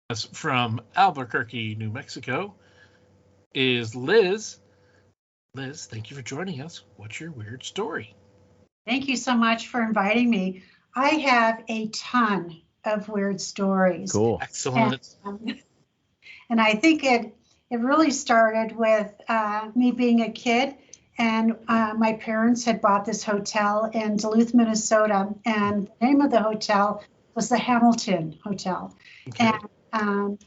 us from Albuquerque, New Mexico, is Liz. Liz, thank you for joining us. What's your weird story? Thank you so much for inviting me. I have a ton of weird stories. Cool. Excellent. And I think it really started with me being a kid, and my parents had bought this hotel in Duluth, Minnesota, and the name of the hotel was the Hamilton Hotel. Okay. And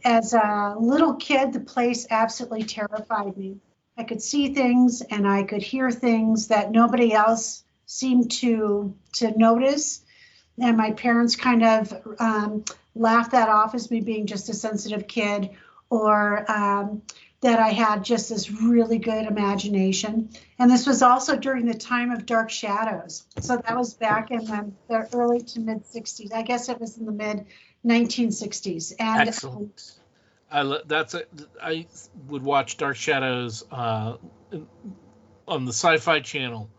as a little kid, the place absolutely terrified me. I could see things and I could hear things that nobody else seemed to notice. And my parents kind of laughed that off as me being just a sensitive kid, or that I had just this really good imagination. And this was also during the time of Dark Shadows. So that was back in the early to mid 60s. I guess it was in the mid 1960s. And Excellent. I would watch Dark Shadows on the Sci-Fi Channel,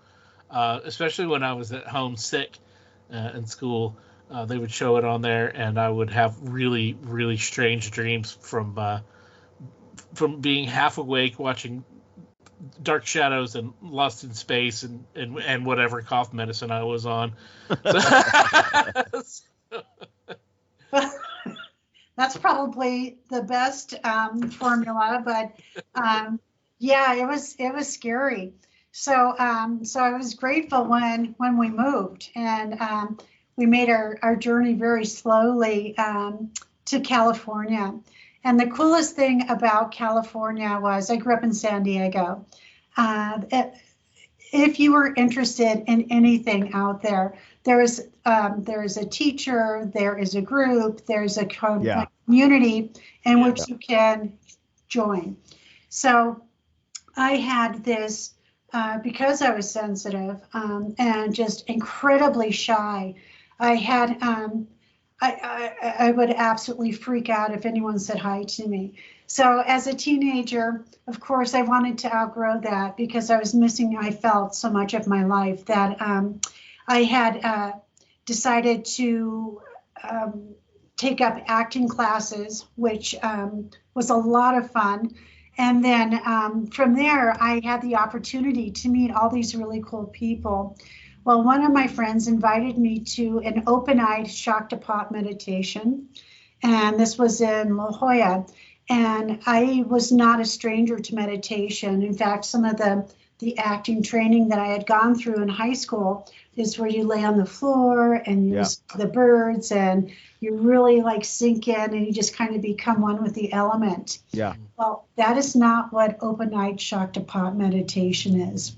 especially when I was at home sick in school. They would show it on there, and I would have really, really strange dreams from being half awake watching Dark Shadows and Lost in Space and whatever cough medicine I was on. That's probably the best formula, but yeah, it was scary. So I was grateful when we moved, and we made our journey very slowly to California. And the coolest thing about California was I grew up in San Diego. If you were interested in anything out there, there is a teacher, there is a group, there's a community in which you can join. So I had this, because I was sensitive and just incredibly shy, I had I would absolutely freak out if anyone said hi to me. So as a teenager, of course, I wanted to outgrow that because I felt so much of my life that I had decided to take up acting classes, which was a lot of fun. And then from there, I had the opportunity to meet all these really cool people. Well, one of my friends invited me to an open-eyed shock to pop meditation, and this was in La Jolla. And I was not a stranger to meditation. In fact, some of the acting training that I had gone through in high school is where you lay on the floor and you see the birds and you really like sink in and you just kind of become one with the element. Yeah. Well, that is not what open-eyed shock to pop meditation is.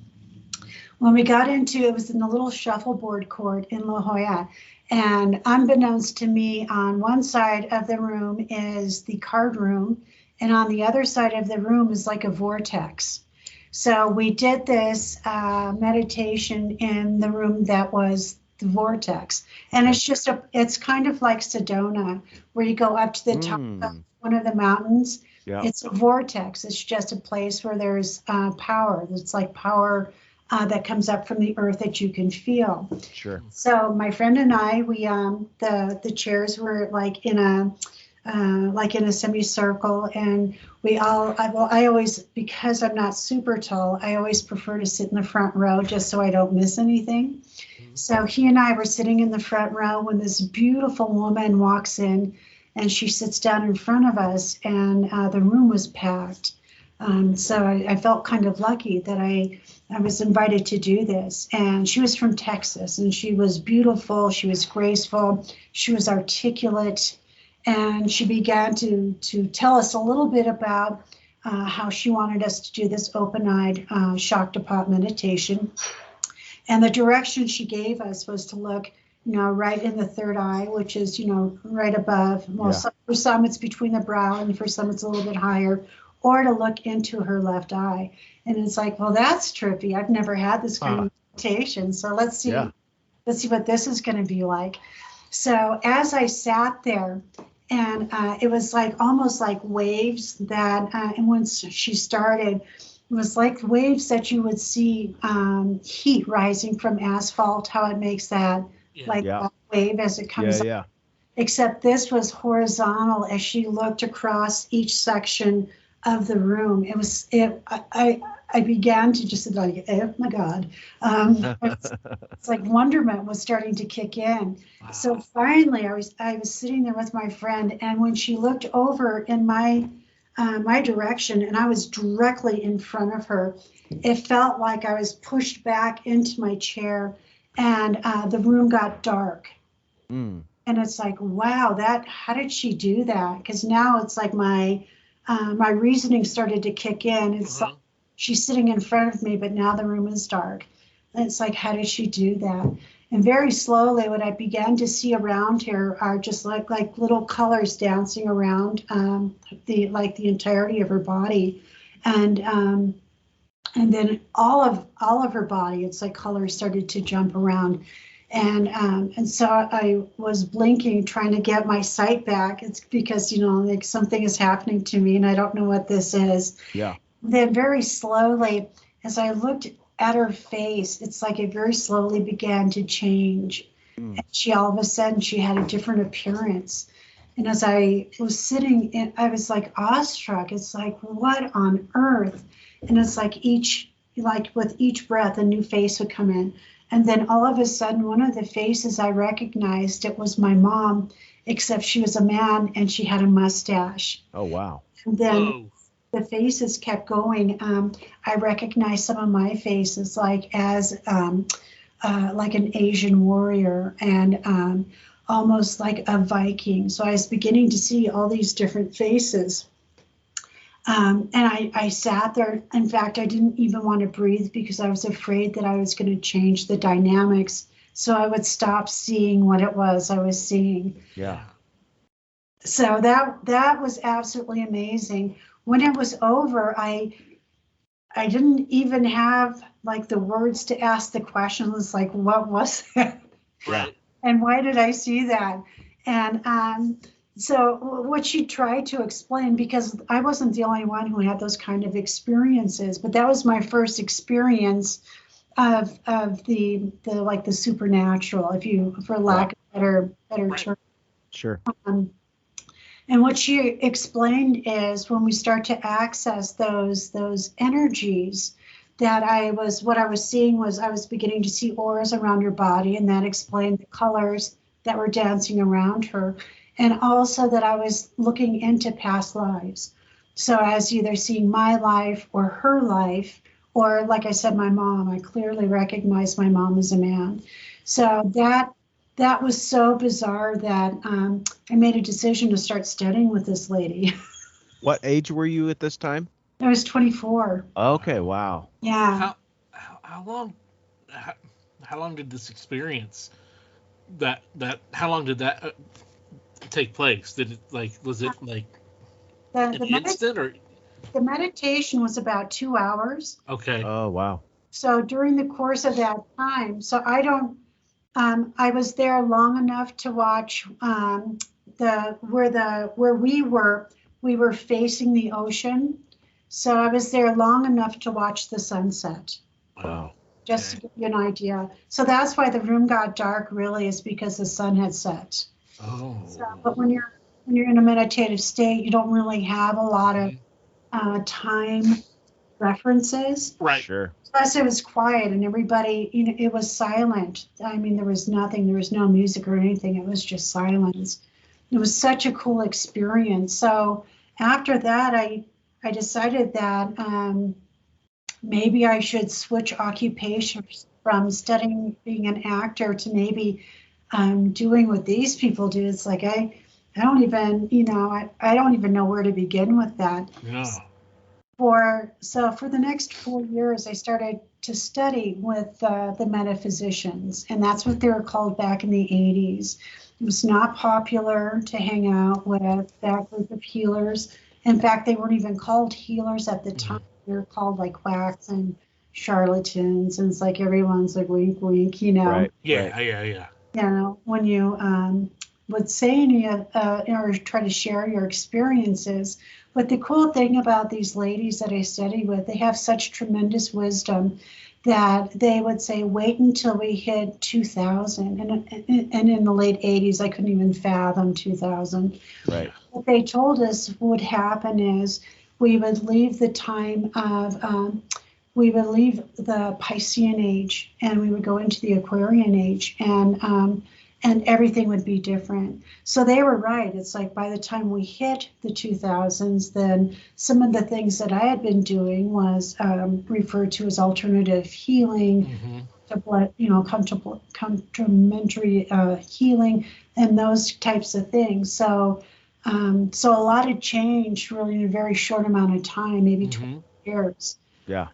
When we got into it, was in the little shuffleboard court in La Jolla. And unbeknownst to me, on one side of the room is the card room, and on the other side of the room is like a vortex. So we did this meditation in the room that was the vortex. And it's kind of like Sedona, where you go up to the top of one of the mountains. Yeah. It's a vortex. It's just a place where there's power. It's like power that comes up from the earth that you can feel. Sure. So my friend and I, we the chairs were like in a semicircle, and I always, because I'm not super tall, I always prefer to sit in the front row just so I don't miss anything. Mm-hmm. So he and I were sitting in the front row when this beautiful woman walks in, and she sits down in front of us, and the room was packed. So I felt kind of lucky that I was invited to do this. And she was from Texas, and she was beautiful. She was graceful. She was articulate. And she began to tell us a little bit about how she wanted us to do this open-eyed shock to pop meditation. And the direction she gave us was to look, right in the third eye, which is, right above. Well, for some it's between the brow, and for some it's a little bit higher, or to look into her left eye. And it's like, well, that's trippy. I've never had this kind of meditation. So let's see what this is going to be like. So as I sat there, and it was like almost like waves that, and once she started, it was like waves that you would see heat rising from asphalt, how it makes that that wave as it comes up. except this was horizontal as she looked across each section of the room. I began to just like, oh my God. It's like wonderment was starting to kick in. Wow. So finally I was sitting there with my friend, and when she looked over in my direction and I was directly in front of her, it felt like I was pushed back into my chair, and the room got dark. And it's like, wow, how did she do that? Because now it's like my reasoning started to kick in. It's like she's sitting in front of me, but now the room is dark. And it's like, how did she do that? And very slowly, what I began to see around her are just like little colors dancing around the entirety of her body, and then all of her body. It's like colors started to jump around, and so I was blinking, trying to get my sight back. It's because like something is happening to me, and I don't know what this is. Yeah. Then very slowly, as I looked at her face, it's like it very slowly began to change. And she, all of a sudden, she had a different appearance. And as I was sitting, I was like awestruck. It's like, what on earth? And it's like with each breath, a new face would come in. And then all of a sudden, one of the faces I recognized, it was my mom, except she was a man and she had a mustache. Oh, wow. And then the faces kept going. I recognized some of my faces as like an Asian warrior and almost like a Viking. So I was beginning to see all these different faces. And I sat there. In fact, I didn't even want to breathe because I was afraid that I was going to change the dynamics. So I would stop seeing what it was I was seeing. Yeah. So that was absolutely amazing. When it was over, I didn't even have like the words to ask the questions, like, what was that? Right. And why did I see that? And so what she tried to explain, because I wasn't the only one who had those kind of experiences, but that was my first experience of the supernatural, for lack of a better term. Sure. And what she explained is when we start to access those energies, what I was seeing was I was beginning to see auras around her body, and that explained the colors that were dancing around her. And also that I was looking into past lives. So I was either seeing my life or her life, or like I said, my mom. I clearly recognized my mom as a man. So that was so bizarre that I made a decision to start studying with this lady. What age were you at this time? I was 24. Okay, wow. Yeah. How long did this experience how long did that take place? Did it was it an instant or? The meditation was about 2 hours. Okay. Oh, wow. So during the course of that time, so I was there long enough to watch where we were facing the ocean. So I was there long enough to watch the sunset. Wow. Just to give you an idea. So that's why the room got dark, really, is because the sun had set. Oh. So, but when you're in a meditative state, you don't really have a lot of time references. Right. Sure. Plus, it was quiet and everybody, it was silent. I mean, there was nothing. There was no music or anything. It was just silence. It was such a cool experience. So after that, I decided that maybe I should switch occupations from studying being an actor to maybe doing what these people do. It's like I don't even, I don't even know where to begin with that. No. For the next 4 years, I started to study with the metaphysicians, and that's what they were called back in the 80s. It was not popular to hang out with that group of healers. In fact, they weren't even called healers at the time. They were called like quacks and charlatans, and it's like everyone's like wink, wink, Right. Yeah, right. yeah. When you would say any or try to share your experiences. But the cool thing about these ladies that I study with, they have such tremendous wisdom that they would say, wait until we hit 2000. And in the late 80s, I couldn't even fathom 2000. Right. What they told us would happen is we would leave the time of, we would leave the Piscean age and we would go into the Aquarian age, and everything would be different. So they were right. It's like by the time we hit the 2000s, then some of the things that I had been doing was referred to as alternative healing, complementary healing, and those types of things. So so a lot had changed really in a very short amount of time, maybe 20 years. Yeah.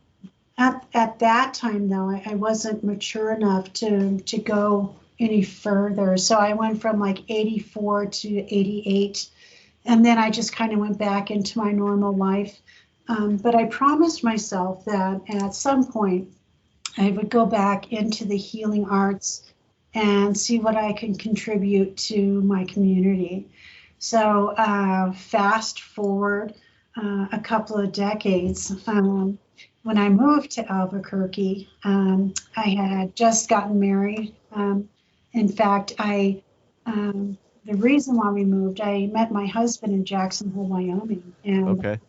At that time, though, I wasn't mature enough to go any further. So I went from like 84 to 88, and then I just kind of went back into my normal life. But I promised myself that at some point I would go back into the healing arts and see what I can contribute to my community. So fast forward a couple of decades. When I moved to Albuquerque, I had just gotten married. In fact, the reason why we moved, I met my husband in Jackson Hole, Wyoming, and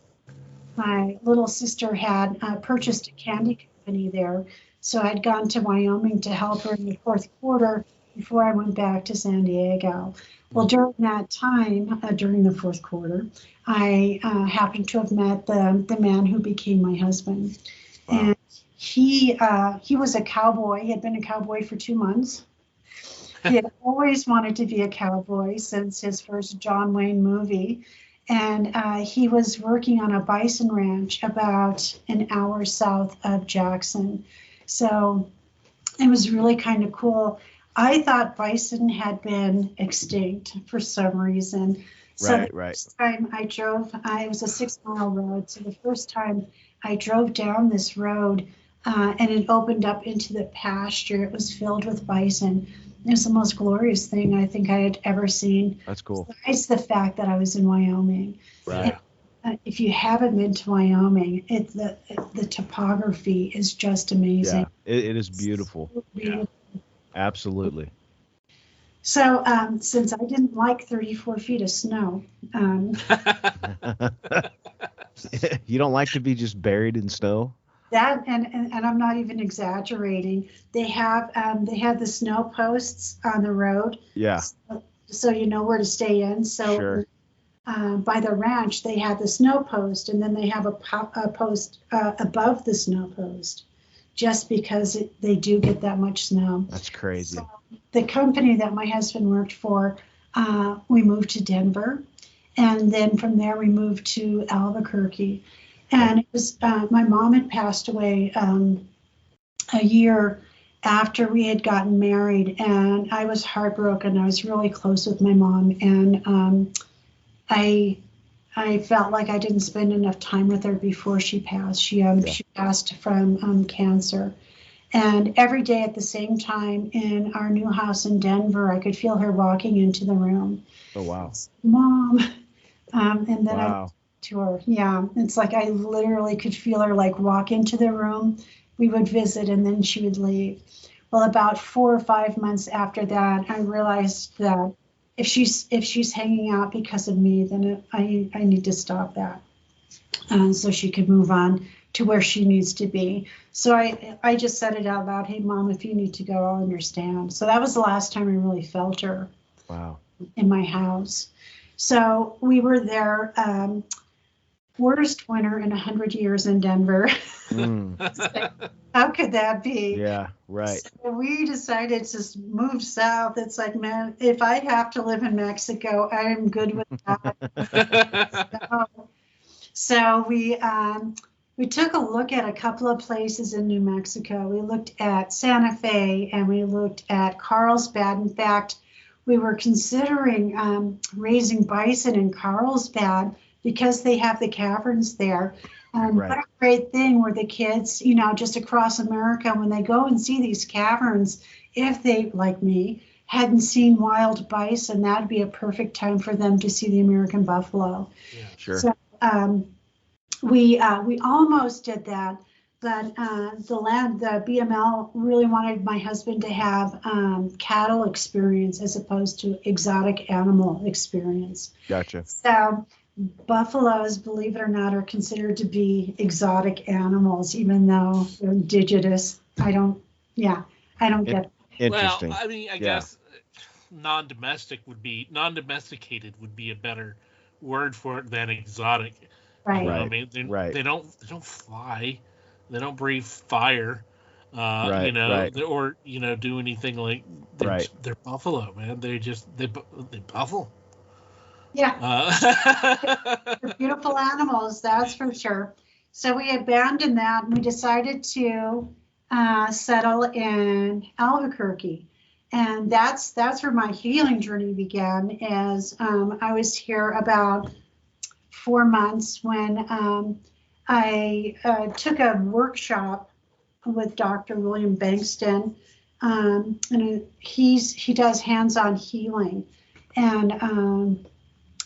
my little sister had purchased a candy company there. So I'd gone to Wyoming to help her in the fourth quarter before I went back to San Diego. Well, during that time, during the fourth quarter, I happened to have met the man who became my husband. Wow. And he was a cowboy. He had been a cowboy for 2 months. He had always wanted to be a cowboy since his first John Wayne movie. And he was working on a bison ranch about an hour south of Jackson. So it was really kind of cool. I thought bison had been extinct for some reason. So the first time I drove, it was a 6-mile road. So the first time I drove down this road and it opened up into the pasture, it was filled with bison. It was the most glorious thing I think I had ever seen. That's cool. Besides the fact that I was in Wyoming. Right. And, if you haven't been to Wyoming, the topography is just amazing. Yeah, it is beautiful. So beautiful. Yeah. Absolutely. So since I didn't like 34 feet of snow. You don't like to be just buried in snow? That and I'm not even exaggerating. They had the snow posts on the road. Yeah. So you know where to stay in. So sure. By the ranch, they had the snow post, and then they have a post above the snow post, just because they do get that much snow. That's crazy. So the company that my husband worked for, we moved to Denver, and then from there we moved to Albuquerque. And it was my mom had passed away a year after we had gotten married, and I was heartbroken. I was really close with my mom, and I felt like I didn't spend enough time with her before she passed. She passed from cancer. And every day at the same time in our new house in Denver, I could feel her walking into the room. Oh, wow. Mom. And then wow. To her. Yeah, it's like I literally could feel her like walk into the room. We would visit and then she would leave. Well, about 4 or 5 months after that, I realized that if she's hanging out because of me, then I need to stop that, so she could move on to where she needs to be. So I just said it out loud. Hey, Mom, if you need to go, I'll understand. So that was the last time I really felt her. Wow. In my house. So we were there. Worst winter in 100 years in Denver. How could that be? Yeah, right. So we decided to move south. It's like, man, if I have to live in Mexico, I'm good with that. So we took a look at a couple of places in New Mexico. We looked at Santa Fe and we looked at Carlsbad. In fact, we were considering raising bison in Carlsbad because they have the caverns there. And What a great thing where the kids, just across America, when they go and see these caverns, if they, like me, hadn't seen wild bison, that'd be a perfect time for them to see the American buffalo. Yeah, sure. So we almost did that, But the BML really wanted my husband to have cattle experience as opposed to exotic animal experience. Gotcha. So buffaloes, believe it or not, are considered to be exotic animals, even though they're indigenous. I don't get it. Interesting. Well, I mean, I guess non-domesticated would be a better word for it than exotic. Right. You know, I mean, they don't fly, they don't breathe fire, you know, or you know, do anything like they're buffalo, man. They buffalo. Yeah. They're beautiful animals, that's for sure. So we abandoned that and we decided to settle in Albuquerque. And that's where my healing journey began. As I was here about 4 months when I took a workshop with Dr. William Bankston, and he does hands-on healing. And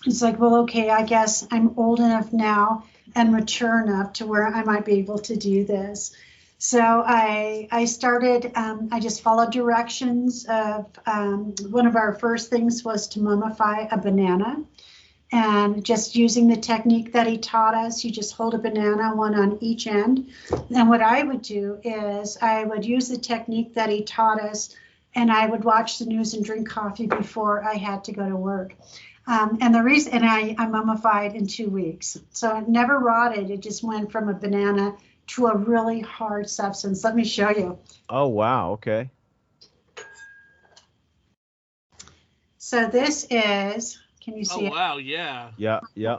it's like, well, okay, I guess I'm old enough now and mature enough to where I might be able to do this. So I started, I just followed directions of, one of our first things was to mummify a banana. And just using the technique that he taught us, you just hold a banana, one on each end. And what I would do is I would use the technique that he taught us, and I would watch the news and drink coffee before I had to go to work. And the reason, and I mummified in 2 weeks. So it never rotted. It just went from a banana to a really hard substance. Let me show you. Oh, wow. Okay. So this is, can you see it? Oh, wow. Yeah. Yeah.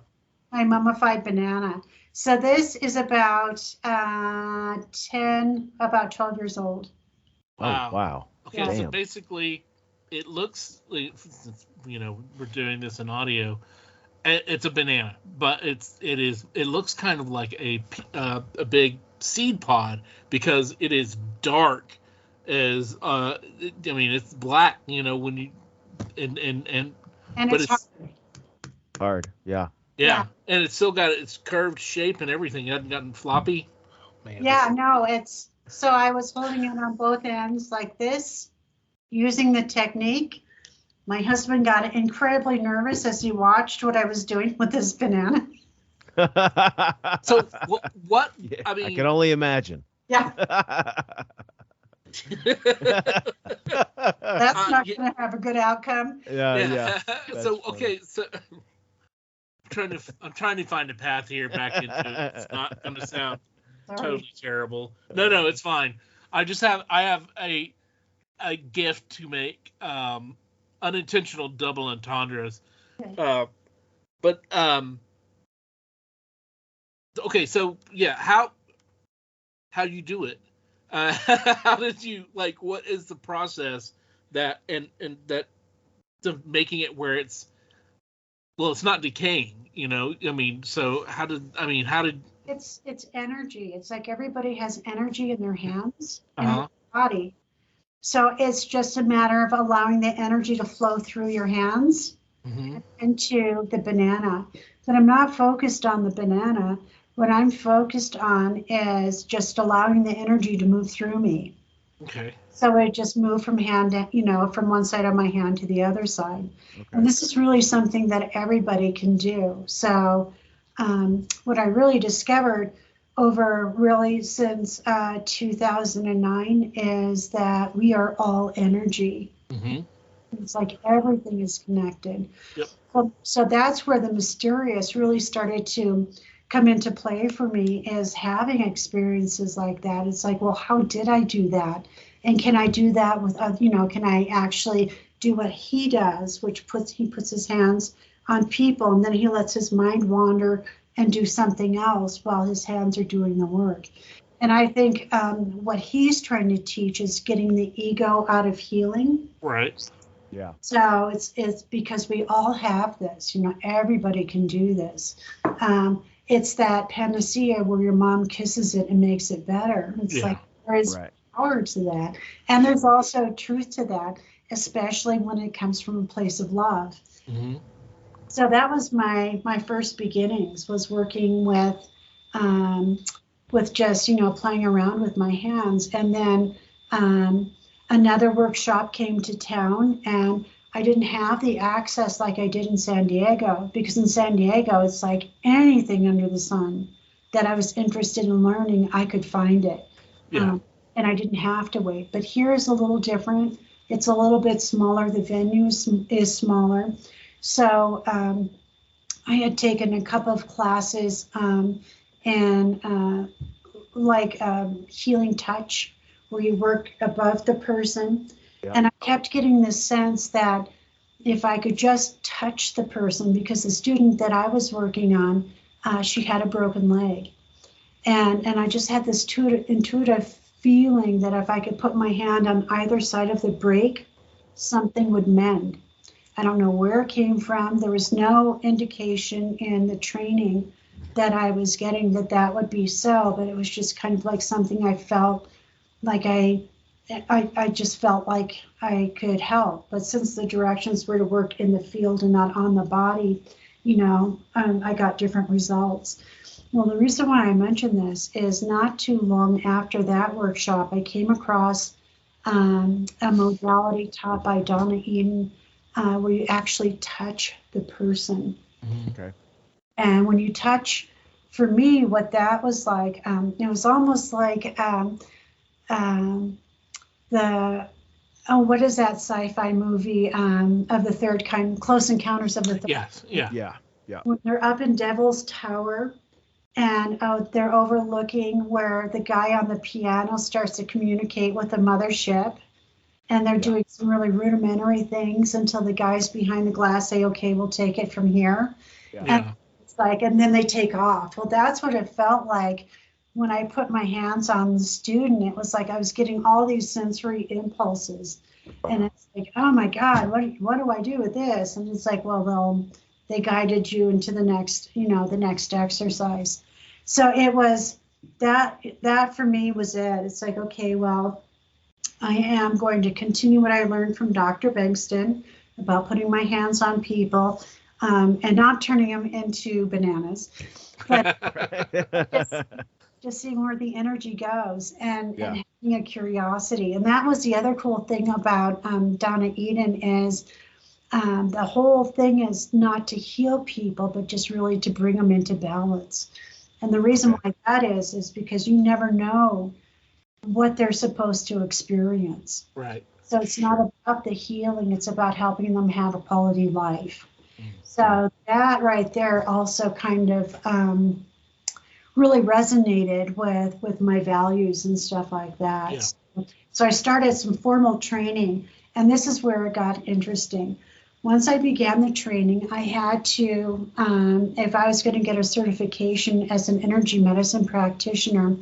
My mummified banana. So this is about 12 years old. Wow. Oh, wow. Okay, Damn. so basically, it looks like, you know, we're doing this in audio. It's a banana, but it looks kind of like a big seed pod because it is dark as I mean, it's black, you know, when you and but it's hard. Yeah. Yeah, and it's still got its curved shape and everything. It hasn't gotten floppy. Man, no, it's, so I was holding it on both ends like this, using the technique. My husband got incredibly nervous as he watched what I was doing with this banana. So what Yeah, I mean, I can only imagine. Yeah. That's not going to have a good outcome. Yeah. So okay, so I'm trying to find a path here back into it. It's not going to sound totally terrible. No, it's fine. I have a gift to make unintentional double entendres. Okay. Okay, so yeah, how you do it? How did you, like, what is the process that and that to making it where it's not decaying, you know? I mean, so how did It's energy. It's like everybody has energy in their hands and Uh-huh. in their body. So it's just a matter of allowing the energy to flow through your hands into the banana. But I'm not focused on the banana. What I'm focused on is just allowing the energy to move through me. Okay. So it just moved from from one side of my hand to the other side. Okay. And this is really something that everybody can do. So what I really discovered over really since 2009 is that we are all energy. Mm-hmm. It's like everything is connected. Yep. So that's where the mysterious really started to come into play for me, is having experiences like that. It's like, well, how did I do that? And can I do that with, can I actually do what he does, which he puts his hands on people and then he lets his mind wander and do something else while his hands are doing the work. And I think what he's trying to teach is getting the ego out of healing. Right. Yeah. So it's because we all have this, everybody can do this. It's that panacea where your mom kisses it and makes it better. It's like there is power to that. And there's also truth to that, especially when it comes from a place of love. Mm-hmm. So that was my first beginnings, was working with with just, playing around with my hands. And then another workshop came to town, and I didn't have the access like I did in San Diego, because in San Diego, it's like anything under the sun that I was interested in learning, I could find it. Yeah. And I didn't have to wait. But here is a little different. It's a little bit smaller. The venue is smaller. So I had taken a couple of classes and healing touch, where you work above the person. Yeah. And I kept getting this sense that if I could just touch the person, because the student that I was working on, she had a broken leg. And I just had this intuitive feeling that if I could put my hand on either side of the break, something would mend. I don't know where it came from. There was no indication in the training that I was getting that would be so, but it was just kind of like something I felt like I just felt like I could help. But since the directions were to work in the field and not on the body, I got different results. Well, the reason why I mention this is not too long after that workshop, I came across a modality taught by Donna Eden, where you actually touch the person. Okay. And when you touch, for me, what that was like, it was almost like what is that sci-fi movie of the third kind, Close Encounters of the Third? Yes, yeah. When they're up in Devil's Tower, and they're overlooking where the guy on the piano starts to communicate with the mothership, and they're doing some really rudimentary things until the guys behind the glass say, okay, we'll take it from here. And it's like, and then they take off. Well, that's what it felt like when I put my hands on the student. It was like I was getting all these sensory impulses, and it's like, oh my God, what do I do with this? And it's like, well, they guided you into the next exercise. So it was that for me was it. It's like, okay, well, I am going to continue what I learned from Dr. Bengston about putting my hands on people and not turning them into bananas, but just seeing where the energy goes and having a curiosity. And that was the other cool thing about Donna Eden is the whole thing is not to heal people, but just really to bring them into balance. And the reason why that is because you never know what they're supposed to experience. Right. So it's not about the healing, it's about helping them have a quality life. So that right there also kind of really resonated with my values and stuff like that. Yeah. So I started some formal training, and this is where it got interesting. Once I began the training, I had to, if I was going to get a certification as an energy medicine practitioner,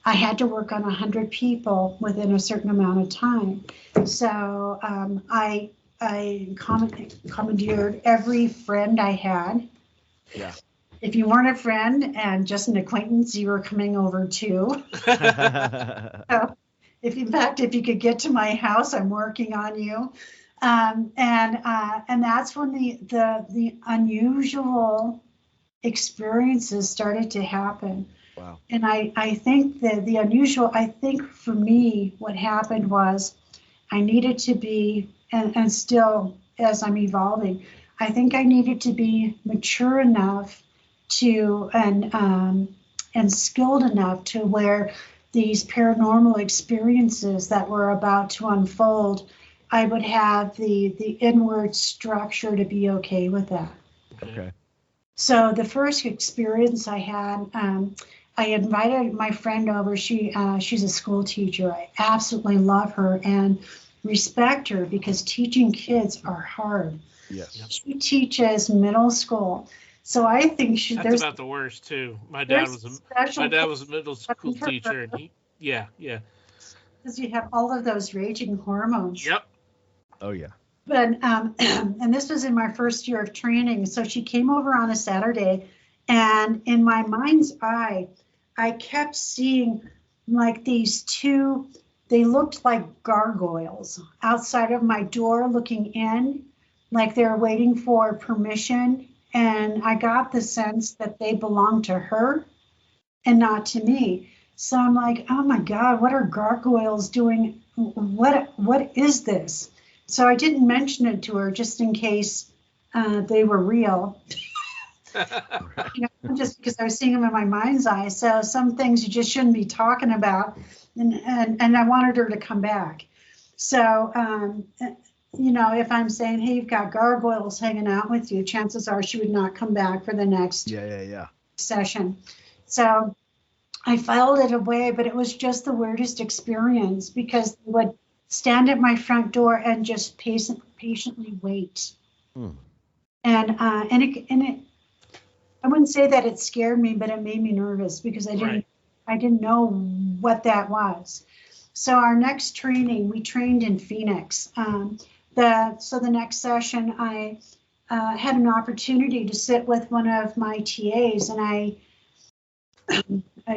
I had to work on 100 people within a certain amount of time. So I commandeered every friend I had. Yeah. If you weren't a friend and just an acquaintance, you were coming over too. So if you could get to my house, I'm working on you. And that's when the unusual experiences started to happen. Wow. And I think that the unusual, I think for me, what happened was I needed to be, and still as I'm evolving, I think I needed to be mature enough to and skilled enough to where these paranormal experiences that were about to unfold, I would have the inward structure to be okay with that. Okay. So the first experience I had, I invited my friend over. She's a school teacher. I absolutely love her and respect her because teaching kids are hard. Yes. She teaches middle school. So I think that's about the worst too. My dad was a middle school teacher, and he because you have all of those raging hormones. Yep. Oh yeah. But and this was in my first year of training. So she came over on a Saturday, and in my mind's eye, I kept seeing like these two. They looked like gargoyles outside of my door, looking in, like they're waiting for permission. And I got the sense that they belonged to her. and not to me. So I'm like, oh my God, what are gargoyles doing? What is this? So I didn't mention it to her just in case they were real. Just because I was seeing them in my mind's eye. So some things you just shouldn't be talking about, and I wanted her to come back. So if I'm saying, hey, you've got gargoyles hanging out with you, chances are she would not come back for the next session. So I filed it away, but it was just the weirdest experience because they would stand at my front door and just patiently wait. And it I wouldn't say that it scared me, but it made me nervous because I didn't know what that was. So our next training, we trained in Phoenix. So the next session, I had an opportunity to sit with one of my TAs, and I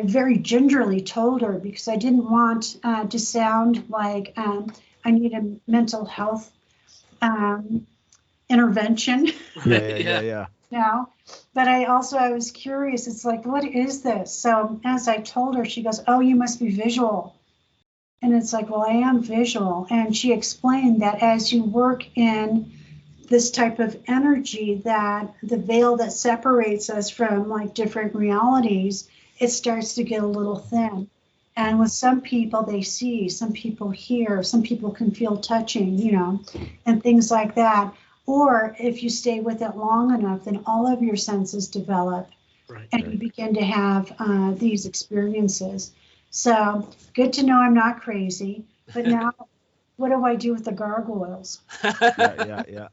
very gingerly told her, because I didn't want to sound like I need a mental health intervention. Yeah. No, but I was curious. It's like, what is this? So as I told her, she goes, oh, you must be visual. And it's like, well, I am visual. And she explained that as you work in this type of energy, that the veil that separates us from like different realities, it starts to get a little thin. And with some people, they see, some people hear, some people can feel touching, and things like that. Or if you stay with it long enough, then all of your senses develop, and you begin to have these experiences. So good to know I'm not crazy. But now, what do I do with the gargoyles? Yeah.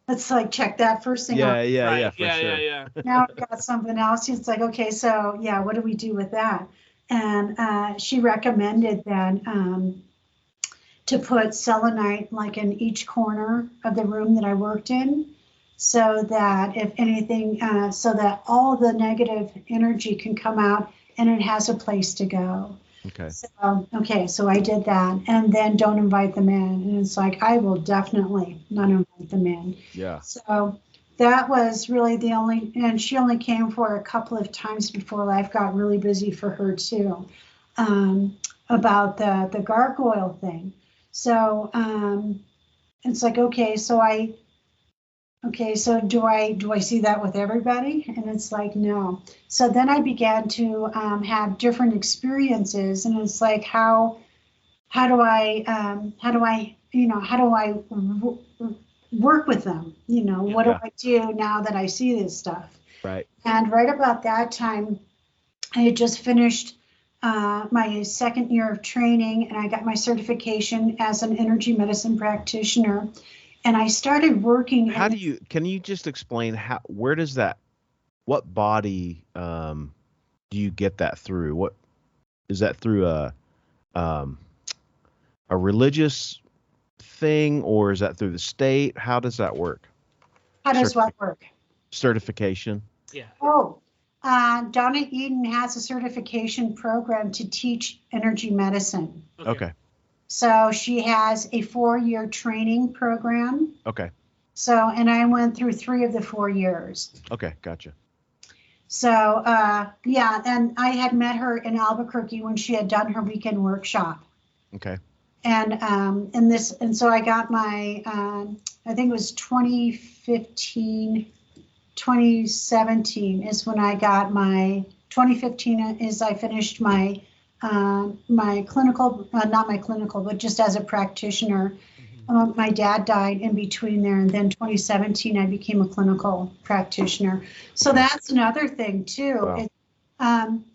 Let's like check that first thing out. Yeah, for sure. Yeah. Now I've got something else. It's like, okay, so yeah, what do we do with that? And she recommended then to put selenite like in each corner of the room that I worked in, so that if anything, so that all the negative energy can come out and it has a place to go. Okay. So I did that, and then don't invite them in. And it's like, I will definitely not invite them in. Yeah. So that was really the only, and she only came for a couple of times before life got really busy for her too, about the gargoyle thing. So it's like, so do I see that with everybody? And it's like, no. So then I began to have different experiences, and it's like, how do I work with them? What do I do now that I see this stuff? Right. And right about that time, I had just finished my second year of training, and I got my certification as an energy medicine practitioner. And I started working. Can you just explain what body do you get that through? What is that through a religious thing, or is that through the state? How does that work? How does what work? Certification. Yeah. Oh, Donna Eden has a certification program to teach energy medicine. Okay. So she has a 4-year training program. Okay. So, and I went through 3 of the 4 years. Okay, gotcha. So, and I had met her in Albuquerque when she had done her weekend workshop. Okay. And so I got my, I think it was 2015, 2017 is when I got my, 2015 is I finished my clinical, not my clinical, but just as a practitioner. My dad died in between there, and then 2017 I became a clinical practitioner. So that's another thing too. Wow. I'm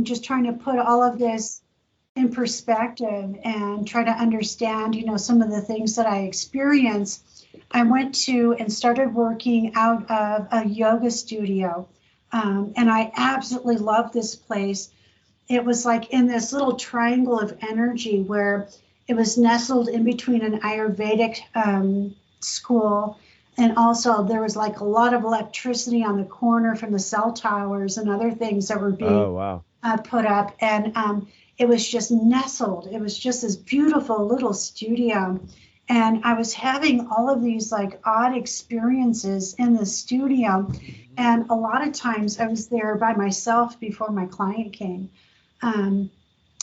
just trying to put all of this in perspective and try to understand, some of the things that I experienced. I went to and started working out of a yoga studio, and I absolutely loved this place. It was like in this little triangle of energy where it was nestled in between an Ayurvedic school, and also there was like a lot of electricity on the corner from the cell towers and other things that were being put up, and it was just nestled. It was just this beautiful little studio, And I was having all of these like odd experiences in the studio. And a lot of times I was there by myself before my client came.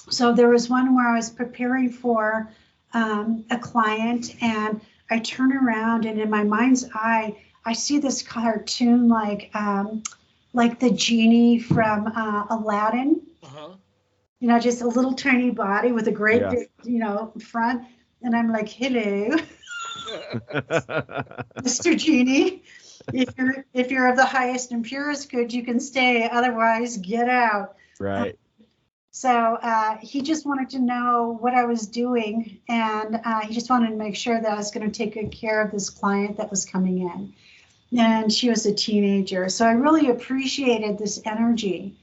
So there was one where I was preparing for a client, and I turn around, and in my mind's eye, I see this cartoon like the genie from Aladdin. Uh-huh. You know, just a little tiny body with a great big, front. And I'm like, hello, Mr. Genie. If you're of the highest and purest good, you can stay. Otherwise, get out. Right. So he just wanted to know what I was doing, and he just wanted to make sure that I was going to take good care of this client that was coming in. And she was a teenager. So I really appreciated this energy,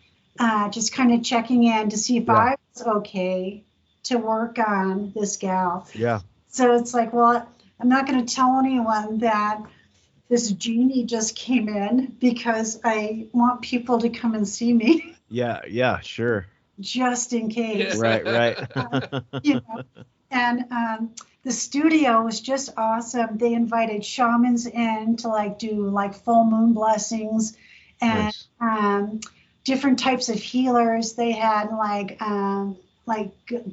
just kind of checking in to see if I was okay to work on this gal. Yeah. So it's like, well, I'm not going to tell anyone that this genie just came in because I want people to come and see me. Yeah, sure. Just in case. Right. And the studio was just awesome. They invited shamans in to like do like full moon blessings and different types of healers. They had like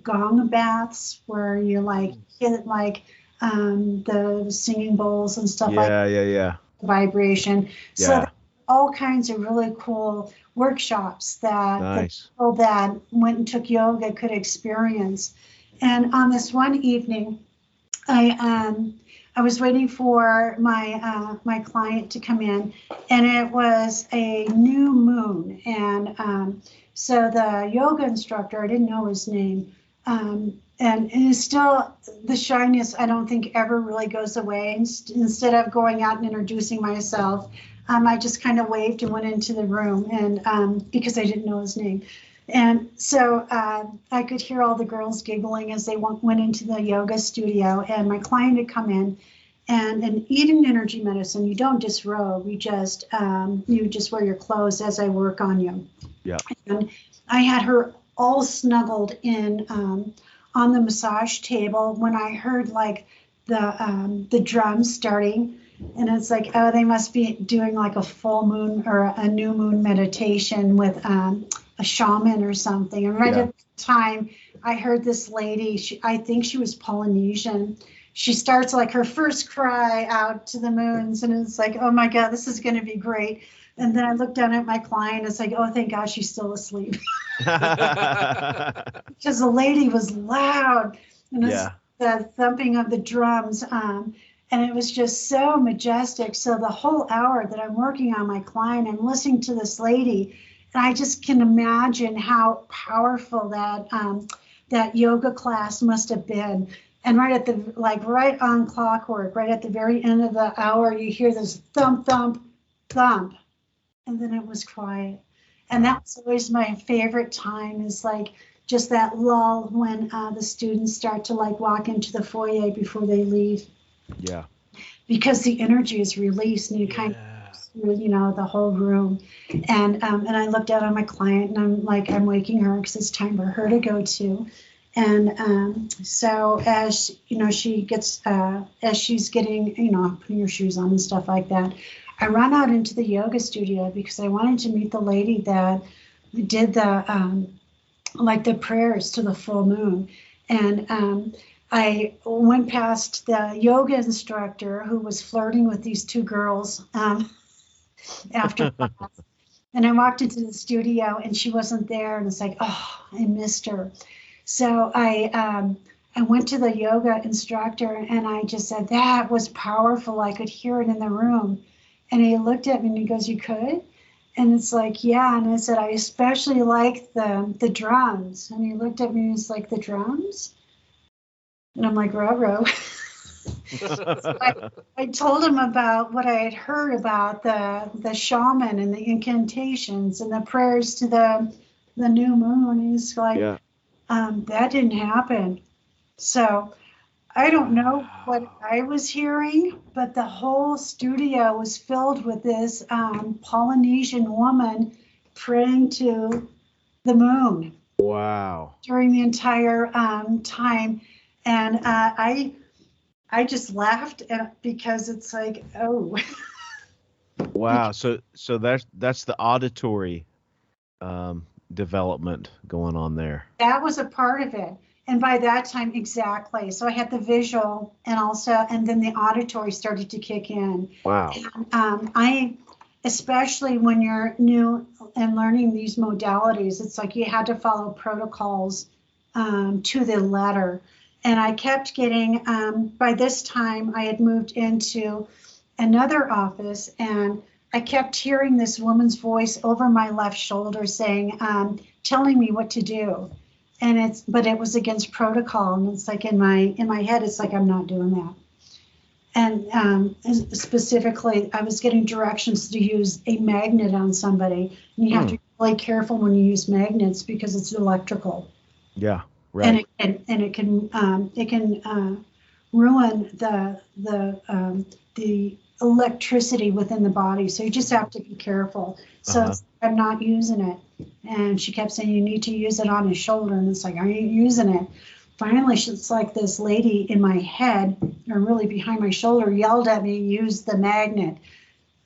gong baths where you like hit like the singing bowls and stuff like that. Yeah. Vibration. So all kinds of really cool workshops that the people that went and took yoga could experience. And on this one evening, I was waiting for my client to come in, and it was a new moon. And so the yoga instructor, I didn't know his name, and it's still the shyness, I don't think ever really goes away. Instead of going out and introducing myself, I just kind of waved and went into the room, and because I didn't know his name. And so I could hear all the girls giggling as they went into the yoga studio, and my client had come in. And in eating energy medicine, you don't disrobe, you just wear your clothes as I work on you. Yeah. And I had her all snuggled in on the massage table when I heard like the drums starting. And it's like, oh, they must be doing like a full moon or a new moon meditation with a shaman or something. And right at the time, I heard this lady, I think she was Polynesian. She starts like her first cry out to the moons. And it's like, oh my God, this is going to be great. And then I look down at my client. It's like, oh, thank God she's still asleep. Because the lady was loud. And it's the thumping of the drums. And it was just so majestic. So the whole hour that I'm working on my client, I'm listening to this lady, and I just can imagine how powerful that yoga class must have been. And right on clockwork, right at the very end of the hour, you hear this thump, thump, thump, and then it was quiet. And that was always my favorite time, is like just that lull when the students start to like walk into the foyer before they leave. Yeah. Because the energy is released, and you kind of through, the whole room. And I looked out on my client, and I'm waking her because it's time for her to go too. And so as she gets as she's getting putting her shoes on and stuff like that, I run out into the yoga studio because I wanted to meet the lady that did the the prayers to the full moon. And I went past the yoga instructor who was flirting with these two girls after class. And I walked into the studio and she wasn't there. And it's like, oh, I missed her. So I went to the yoga instructor and I just said, that was powerful. I could hear it in the room. And he looked at me and he goes, you could? And it's like, yeah. And I said, I especially like the drums. And he looked at me and he's like, the drums? And I'm like, ruh-roh. So I told him about what I had heard about the shaman and the incantations and the prayers to the new moon. He's like, that didn't happen. So I don't know what I was hearing, but the whole studio was filled with this Polynesian woman praying to the moon. Wow. During the entire time. And I I just laughed because it's like, oh. Wow. So that's the auditory development going on there. That was a part of it. And by that time, exactly. So I had the visual and then the auditory started to kick in. Wow. And, especially when you're new and learning these modalities, it's like you had to follow protocols to the letter. And I kept getting, by this time I had moved into another office, and I kept hearing this woman's voice over my left shoulder saying, telling me what to do. But it was against protocol. And it's like in my head, it's like, I'm not doing that. And specifically, I was getting directions to use a magnet on somebody. And you have to be really careful when you use magnets because it's electrical. Yeah, right. And it can ruin the electricity within the body. So you just have to be careful. So I'm not using it. And she kept saying, you need to use it on his shoulder. And it's like, I ain't using it. Finally, it's like this lady in my head, or really behind my shoulder, yelled at me, use the magnet.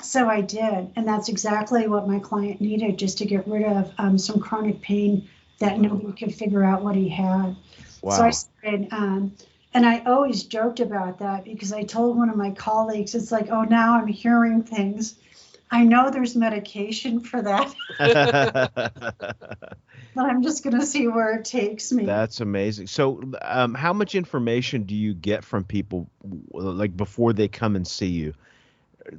So I did. And that's exactly what my client needed, just to get rid of some chronic pain that nobody could figure out what he had. Wow. So I started, and I always joked about that because I told one of my colleagues, it's like, oh, now I'm hearing things. I know there's medication for that. But I'm just going to see where it takes me. That's amazing. So how much information do you get from people, like before they come and see you?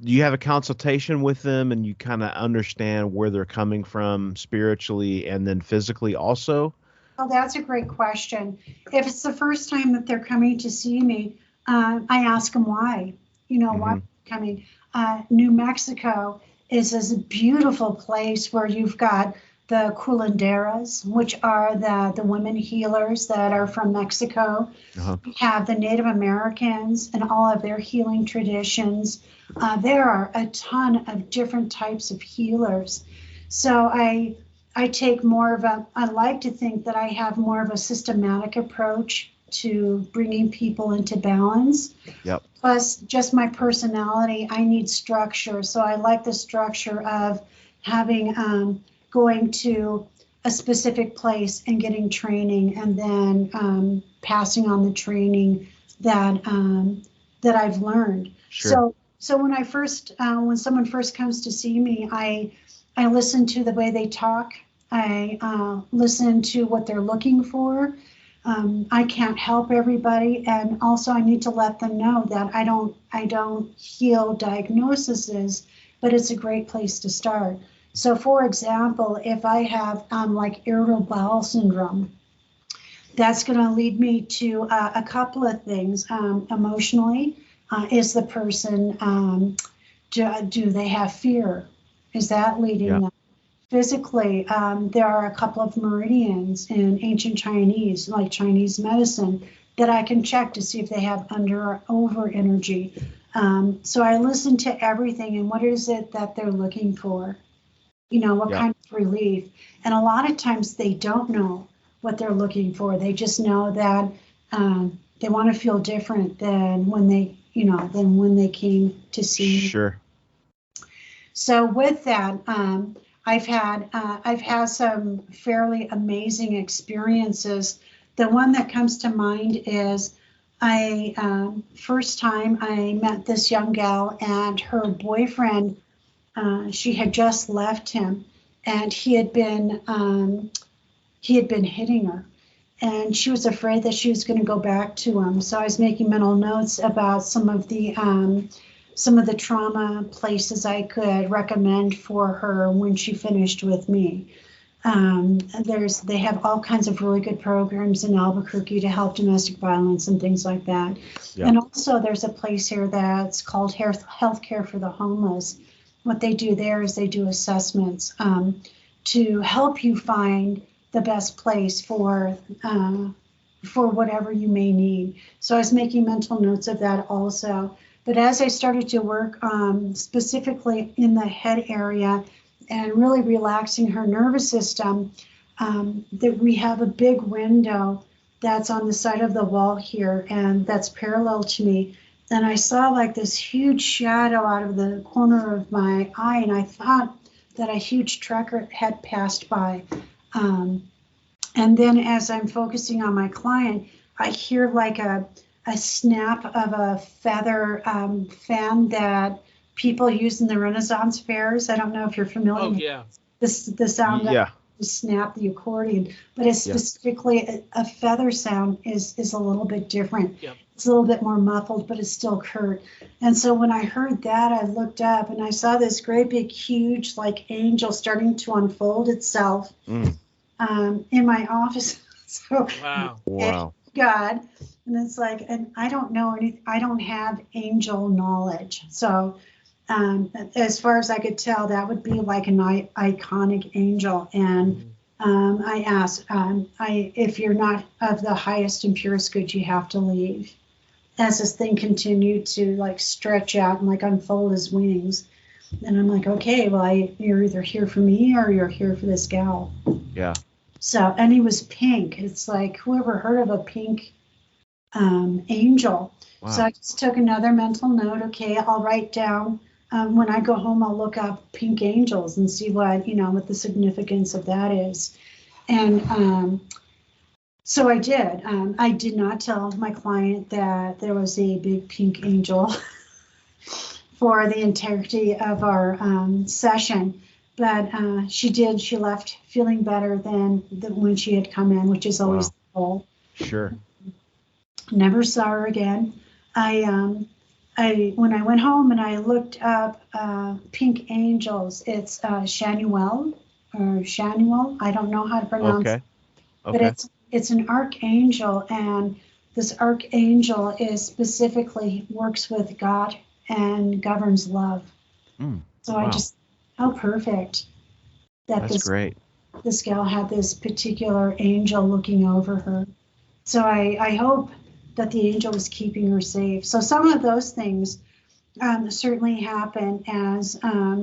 Do you have a consultation with them and you kind of understand where they're coming from spiritually and then physically also? Oh, that's a great question. If it's the first time that they're coming to see me, I ask them why. Why they're coming. New Mexico is this beautiful place where you've got the curanderas, which are the women healers that are from Mexico. We have the Native Americans and all of their healing traditions. There are a ton of different types of healers. So I take I like to think that I have more of a systematic approach to bringing people into balance. Yep. Plus, just my personality, I need structure. So I like the structure of having going to a specific place and getting training, and then passing on the training that I've learned. Sure. So when when someone first comes to see me, I listen to the way they talk. I listen to what they're looking for. I can't help everybody, and also I need to let them know that I don't heal diagnoses, but it's a great place to start. So, for example, if I have like irritable bowel syndrome, that's going to lead me to a couple of things. Emotionally, is the person do they have fear? Is that leading them? Physically, there are a couple of meridians in ancient Chinese, like Chinese medicine, that I can check to see if they have under or over energy. So I listen to everything and what is it that they're looking for? What kind of relief? And a lot of times they don't know what they're looking for. They just know that they want to feel different than when they came to see me. Sure. So with that, I've had some fairly amazing experiences. The one that comes to mind is first time I met this young gal, and her boyfriend, she had just left him, and he had been hitting her, and she was afraid that she was going to go back to him. So I was making mental notes about some of the trauma places I could recommend for her when she finished with me. They have all kinds of really good programs in Albuquerque to help domestic violence and things like that. Yeah. And also there's a place here that's called Healthcare for the Homeless. What they do there is they do assessments to help you find the best place for whatever you may need. So I was making mental notes of that also. But as I started to work specifically in the head area and really relaxing her nervous system, that we have a big window that's on the side of the wall here, and that's parallel to me. And I saw like this huge shadow out of the corner of my eye, and I thought that a huge truck had passed by. And then as I'm focusing on my client, I hear like a snap of a feather fan that people use in the Renaissance fairs. I don't know if you're familiar with the sound of the snap, the accordion, but it's specifically a feather sound is a little bit different. Yep. It's a little bit more muffled, but it's still curt. And so when I heard that, I looked up and I saw this great big huge like angel starting to unfold itself in my office. So wow. God, and it's like, and I don't know anything. I don't have angel knowledge. So as far as I could tell, that would be like an iconic angel. And I asked, if you're not of the highest and purest good, you have to leave. As this thing continued to like stretch out and like unfold his wings. And I'm like, okay, well, you're either here for me or you're here for this gal. Yeah. So, and he was pink. It's like, whoever heard of a pink angel? Wow. So I just took another mental note. Okay, I'll write down, when I go home, I'll look up pink angels and see what the significance of that is. And so I did. I did not tell my client that there was a big pink angel for the integrity of our session. But she did. She left feeling better than when she had come in, which is always the goal. Sure. Never saw her again. When I went home and I looked up pink angels, it's Shanuel or Shanuel. I don't know how to pronounce it. But it's an archangel, and this archangel is specifically works with God and governs love. So I just, how perfect that this gal had this particular angel looking over her. So I hope that the angel was keeping her safe. So some of those things certainly happen as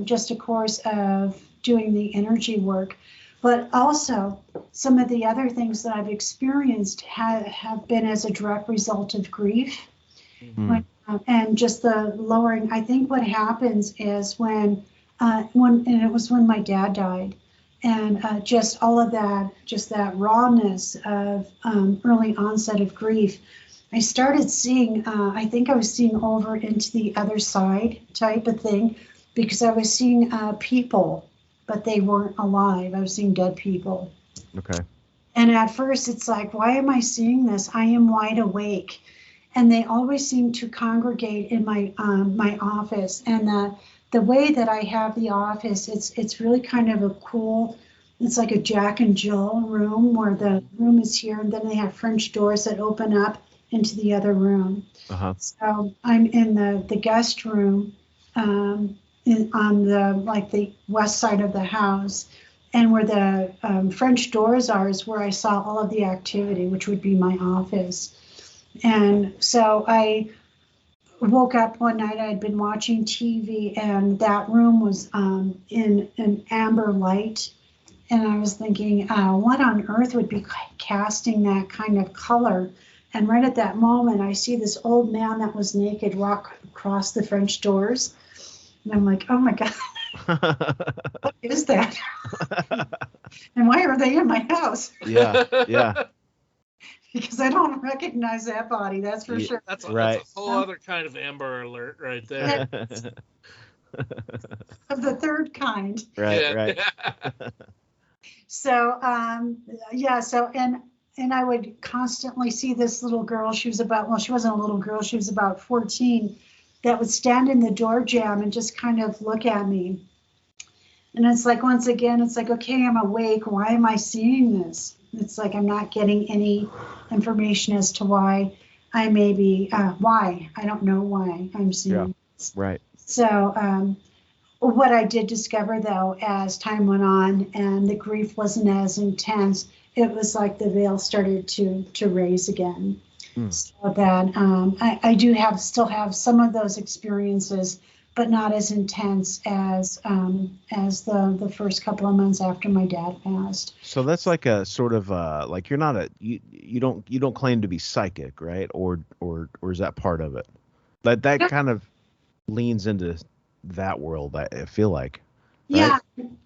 just a course of doing the energy work. But also some of the other things that I've experienced have been as a direct result of grief. And just the lowering. I think what happens is when it was when my dad died, and just all of that, just that rawness of early onset of grief, I started seeing, I think I was seeing over into the other side type of thing, because I was seeing people, but they weren't alive. I was seeing dead people. Okay. And at first it's like, why am I seeing this? I am wide awake. And they always seem to congregate in my my office. And the way that I have the office, it's really kind of a cool, it's like a Jack and Jill room where the room is here, and then they have French doors that open up into the other room. So I'm in the guest room on the west side of the house, and where the French doors are is where I saw all of the activity, which would be my office. And so I woke up one night, I had been watching TV, and that room was in an amber light. And I was thinking, what on earth would be casting that kind of color? And right at that moment, I see this old man that was naked walk across the French doors. And I'm like, oh my God, what is that? And why are they in my house? Yeah. Because I don't recognize that body, that's for sure. That's a whole other kind of Amber Alert right there. Of the third kind. Right. So, and I would constantly see this little girl. She was she wasn't a little girl. She was about 14, that would stand in the door jamb and just kind of look at me. And it's like, once again, it's like, okay, I'm awake. Why am I seeing this? It's like, I'm not getting any information as to why I may be, why. I don't know why I'm seeing this. Right. So, what I did discover, though, as time went on and the grief wasn't as intense, it was like the veil started to raise again. So that I do still have some of those experiences but not as intense as the first couple of months after my dad passed. So that's like a sort of like you're not you don't claim to be psychic, right? Or is that part of it? That kind of leans into that world, I feel like. Yeah,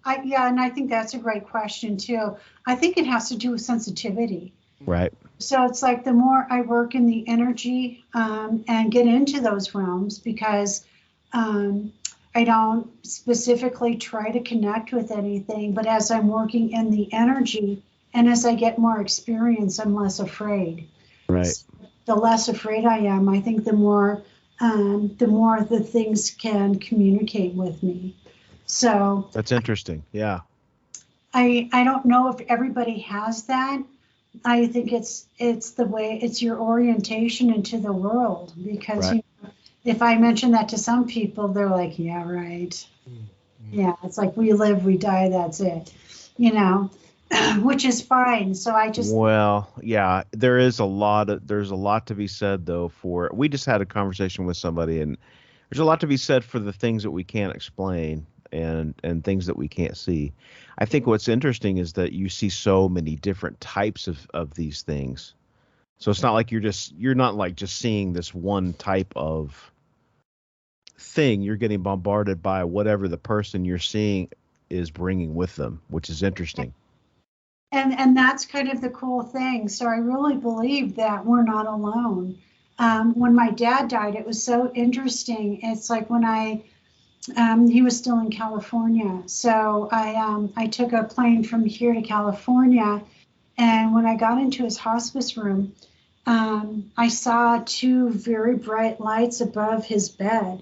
right? and I think that's a great question too. I think it has to do with sensitivity. Right. So it's like the more I work in the energy and get into those realms, because I don't specifically try to connect with anything, but as I'm working in the energy and as I get more experience, I'm less afraid. Right. So the less afraid I am, I think the more the things can communicate with me. So that's interesting. Yeah. I don't know if everybody has that. I think it's the way, it's your orientation into the world, because right. If I mention that to some people, they're like, yeah, right. Mm-hmm. Yeah, it's like we live, we die, that's it, which is fine. So I just. Well, yeah, there's a lot to be said though we just had a conversation with somebody, and there's a lot to be said for the things that we can't explain and things that we can't see. I think what's interesting is that you see so many different types of these things. So it's not like you're not like just seeing this one type of thing. You're getting bombarded by whatever the person you're seeing is bringing with them, which is interesting. And that's kind of the cool thing. So I really believe that we're not alone. When my dad died, it was so interesting. It's like when he was still in California. So I took a plane from here to California. And when I got into his hospice room, I saw two very bright lights above his bed.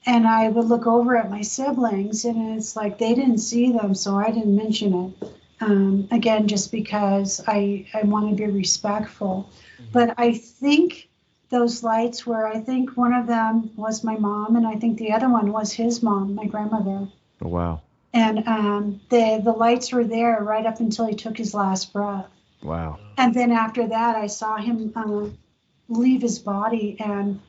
And I would look over at my siblings, and it's like they didn't see them, so I didn't mention it. Again, just because I want to be respectful. But I think those lights I think one of them was my mom, and I think the other one was his mom, my grandmother. Oh, wow. And the lights were there right up until he took his last breath. Wow. And then after that, I saw him leave his body and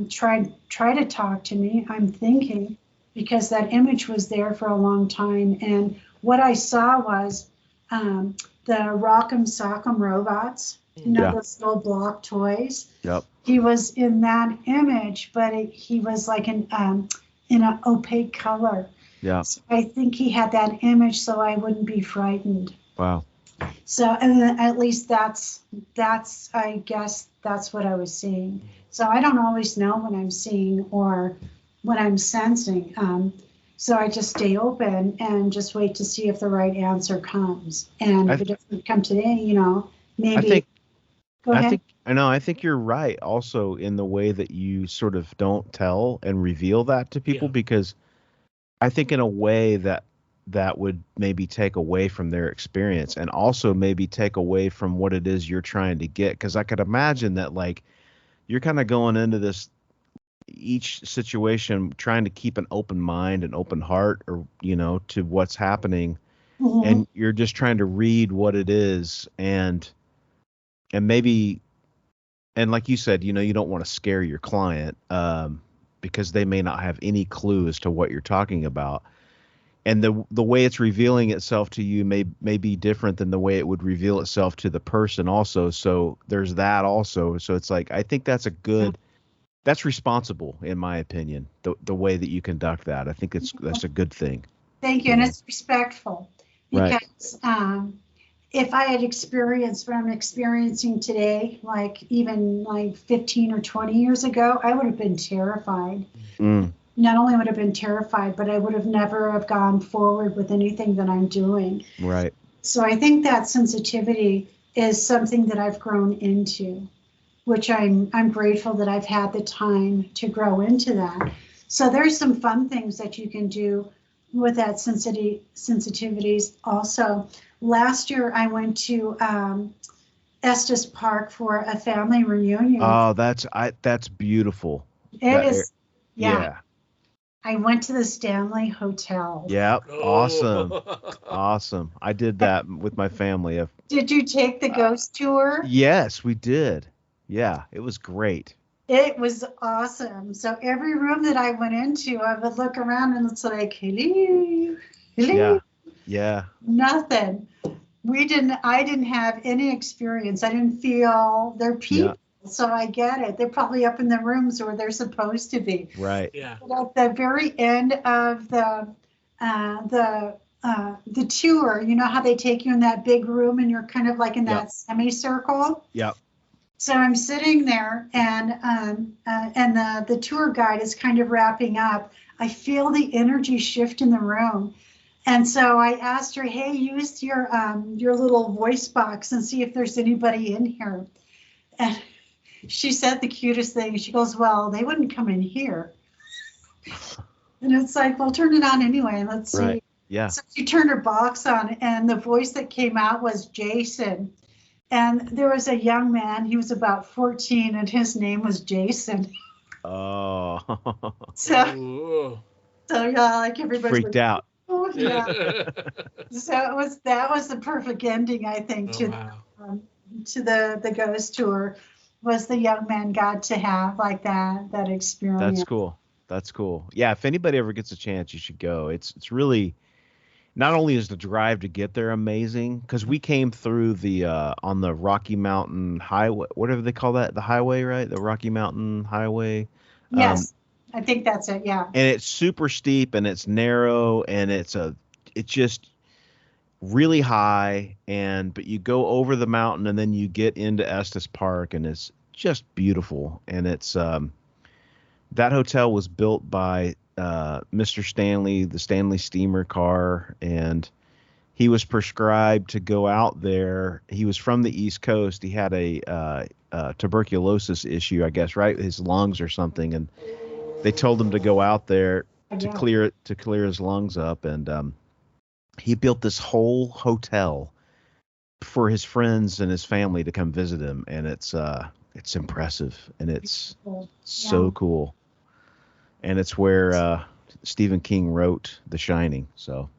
try to talk to me, I'm thinking, because that image was there for a long time. And what I saw was the Rock'em Sock'em robots, those little block toys. Yep. He was in that image, but he was like in an opaque color. Yeah. So I think he had that image so I wouldn't be frightened. Wow. So, and then at least that's I guess that's what I was seeing. So I don't always know what I'm seeing or what I'm sensing. So I just stay open and just wait to see if the right answer comes. And if it doesn't come today, maybe. Go ahead. I think you're right also in the way that you sort of don't tell and reveal that to people, because I think in a way that would maybe take away from their experience, and also maybe take away from what it is you're trying to get. Because I could imagine that like you're kind of going into this each situation trying to keep an open mind and open heart, or to what's happening. Mm-hmm. And you're just trying to read what it is, and maybe, and like you said, you don't want to scare your client because they may not have any clue as to what you're talking about. And the way it's revealing itself to you may be different than the way it would reveal itself to the person also. So there's that also. So it's like, I think that's that's responsible, in my opinion, the way that you conduct that. I think that's a good thing. Thank you. And it's respectful, because if I had experienced what I'm experiencing today, like even like 15 or 20 years ago, I would have been terrified. Not only would have been terrified, but I would have never have gone forward with anything that I'm doing. Right. So I think that sensitivity is something that I've grown into, which I'm grateful that I've had the time to grow into that. So there's some fun things that you can do with that sensitivities also. Last year I went to Estes Park for a family reunion. Oh, that's beautiful. It is. Yeah. I went to the Stanley Hotel. Yep. Awesome. Awesome. I did that with my family. Did you take the ghost tour? Yes, we did. Yeah, it was great. It was awesome. So every room that I went into, I would look around and it's like, hello, hello, Yeah. nothing. I didn't have any experience. I didn't feel they're people. So I get it. They're probably up in the rooms where they're supposed to be. Right. Yeah. But at the very end of the tour, you know how they take you in that big room and you're kind of like in that semicircle. Yep. So I'm sitting there, and the tour guide is kind of wrapping up. I feel the energy shift in the room, and so I asked her, "Hey, use your little voice box and see if there's anybody in here." And she said the cutest thing. She goes, "Well, they wouldn't come in here." And it's like, "Well, turn it on anyway. Let's see." Right. Yeah. So she turned her box on, and the voice that came out was Jason. And there was a young man, he was about 14, and his name was Jason. Oh. So yeah, like everybody freaked out. Oh, yeah. So that was the perfect ending, I think, to the ghost tour. Was the young man got to have like that experience. That's cool. Yeah, if anybody ever gets a chance, you should go. It's really, not only is the drive to get there amazing, because we came through the on the Rocky Mountain Highway, whatever they call that, the highway, right? The Rocky Mountain Highway. Yes, I think that's it. Yeah. And it's super steep and it's narrow and it's just really high, but you go over the mountain and then you get into Estes Park and it's just beautiful. And it's that hotel was built by Mr. Stanley, the Stanley steamer car, and he was prescribed to go out there. He was from the East Coast. He had a tuberculosis issue, I guess, right? His lungs or something, and they told him to go out there to clear his lungs up, and he built this whole hotel for his friends and his family to come visit him, and it's impressive and it's so cool. And it's where Stephen King wrote The Shining. So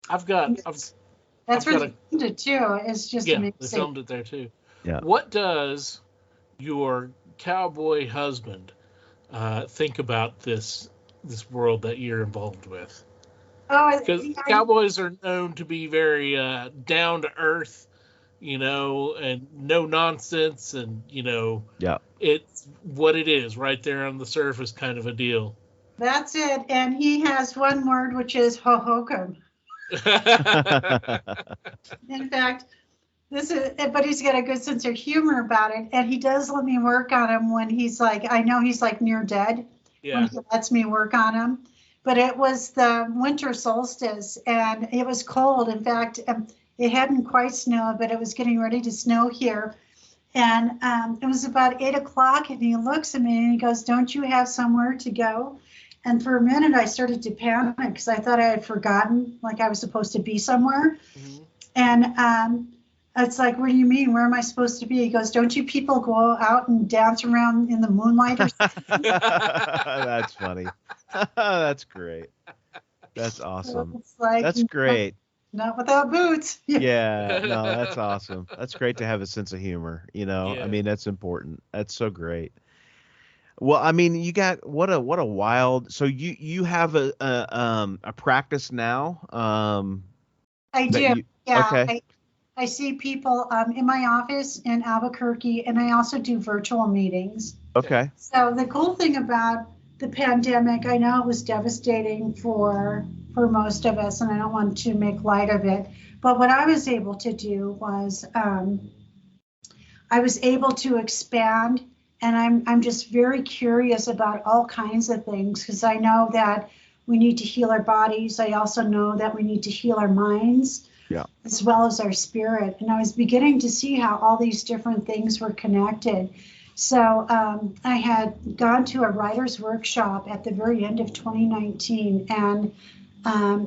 that's where they filmed it too. It's just amazing. They filmed it there too. Yeah. What does your cowboy husband think about this world that you're involved with? Because cowboys are known to be very down to earth, and no nonsense, and it's what it is right there on the surface, kind of a deal. That's it. And he has one word, which is ho-hokum. In fact, but he's got a good sense of humor about it, and he does let me work on him when he's like, I know he's like near dead. Yeah. When he lets me work on him. But it was the winter solstice, and it was cold. In fact, it hadn't quite snowed, but it was getting ready to snow here. And it was about 8 o'clock, and he looks at me and he goes, "Don't you have somewhere to go?" And for a minute, I started to panic because I thought I had forgotten, like I was supposed to be somewhere. Mm-hmm. And it's like, "What do you mean? Where am I supposed to be?" He goes, "Don't you people go out and dance around in the moonlight or something?" That's funny. That's great. That's awesome. So it's like, that's great. Not without boots. Yeah, no, that's awesome. That's great to have a sense of humor. I mean, that's important. That's so great. Well, I mean, you got what a wild. So you have a practice now. I do. Yeah. Okay. I see people in my office in Albuquerque, and I also do virtual meetings. Okay. So the cool thing about the pandemic, I know it was devastating for most of us, and I don't want to make light of it. But what I was able to do was I was able to expand, and I'm just very curious about all kinds of things, because I know that we need to heal our bodies. I also know that we need to heal our minds, as well as our spirit. And I was beginning to see how all these different things were connected. So I had gone to a writer's workshop at the very end of 2019, and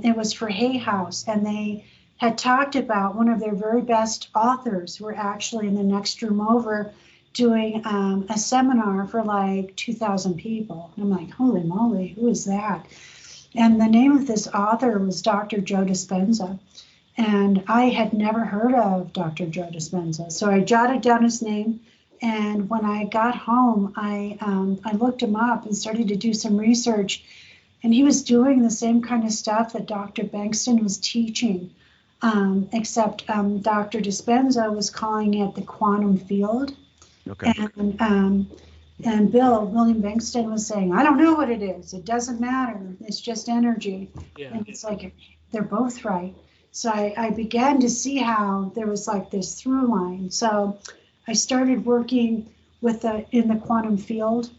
it was for Hay House, and they had talked about one of their very best authors were actually in the next room over doing a seminar for like 2,000 people. And I'm like, holy moly, who is that? And the name of this author was Dr. Joe Dispenza. And I had never heard of Dr. Joe Dispenza. So I jotted down his name, And when I got home, I looked him up and started to do some research. And he was doing the same kind of stuff that Dr. Bankston was teaching, except Dr. Dispenza was calling it the quantum field. Okay. And William Bankston was saying, I don't know what it is. It doesn't matter. It's just energy. Yeah. And it's like, they're both right. So I began to see how there was like this through line. So I started working in the quantum field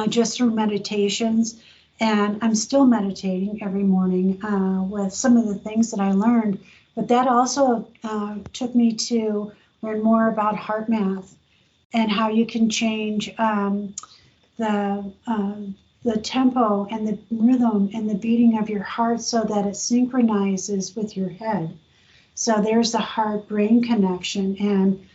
just through meditations. And I'm still meditating every morning with some of the things that I learned. But that also took me to learn more about heart math and how you can change the tempo and the rhythm and the beating of your heart so that it synchronizes with your head. So there's the heart-brain connection. And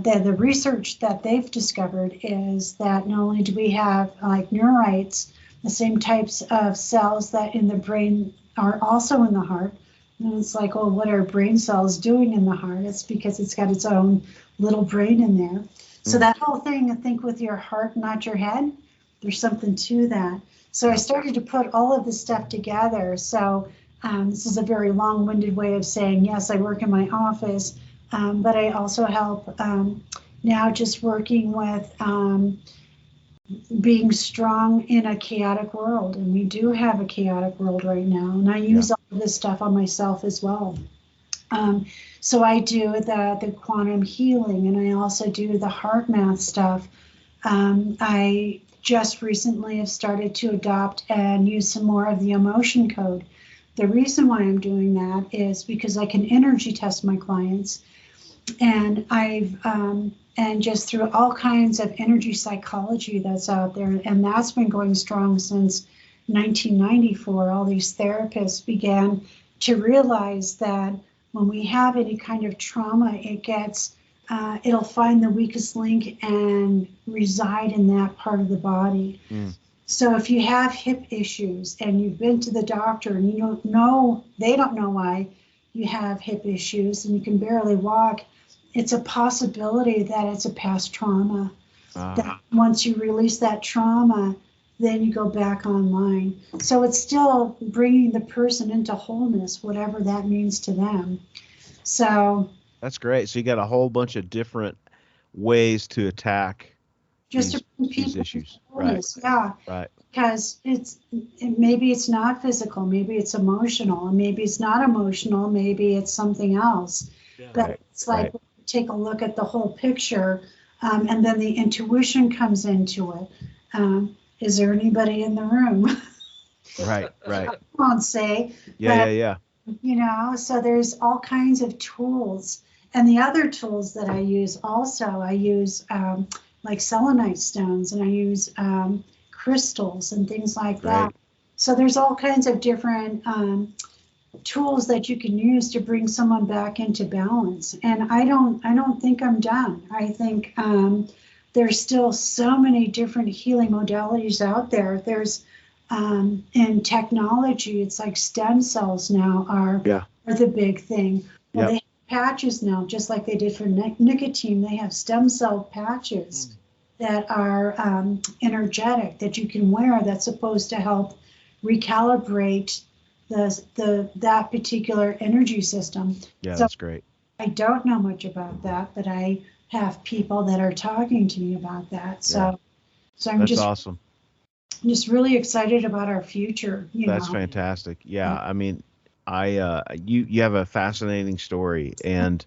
the research that they've discovered is that not only do we have like neurites, the same types of cells that in the brain are also in the heart. And it's like, oh, what are brain cells doing in the heart? It's because it's got its own little brain in there. So that whole thing, I think with your heart, not your head, there's something to that. So I started to put all of this stuff together. So this is a very long-winded way of saying, yes, I work in my office, but I also help now just working with being strong in a chaotic world. And we do have a chaotic world right now. And I use all of this stuff on myself as well. So I do the quantum healing, and I also do the heart math stuff. I just recently have started to adopt and use some more of the emotion code. The reason why I'm doing that is because I can energy test my clients, and and just through all kinds of energy psychology that's out there, and that's been going strong since 1994. All these therapists began to realize that when we have any kind of trauma, it'll find the weakest link and reside in that part of the body. So if you have hip issues and you've been to the doctor and they don't know why you have hip issues and you can barely walk, it's a possibility that it's a past trauma. That once you release that trauma, then you go back online. So it's still bringing the person into wholeness, whatever that means to them. So that's great. So you got a whole bunch of different ways to attack just these issues. Right. Yeah. Right. Because maybe it's not physical, maybe it's emotional, and maybe it's not emotional, maybe it's something else. Yeah. But it's like take a look at the whole picture, and then the intuition comes into it. Is there anybody in the room? Right. I won't say. Yeah. You know, so there's all kinds of tools. And the other tools that I use like selenite stones, and I use crystals and things like that. So there's all kinds of different tools that you can use to bring someone back into balance. And I don't think I'm done. I think there's still so many different healing modalities out there. There's in technology, it's like stem cells now are the big thing. Well, they have patches now, just like they did for nicotine. They have stem cell patches that are energetic that you can wear. That's supposed to help recalibrate that particular energy system. Yeah, so that's great. I don't know much about that, but I have people that are talking to me about that. So I'm that's awesome. I'm just really excited about our future. That's fantastic. Yeah, I mean, you have a fascinating story, and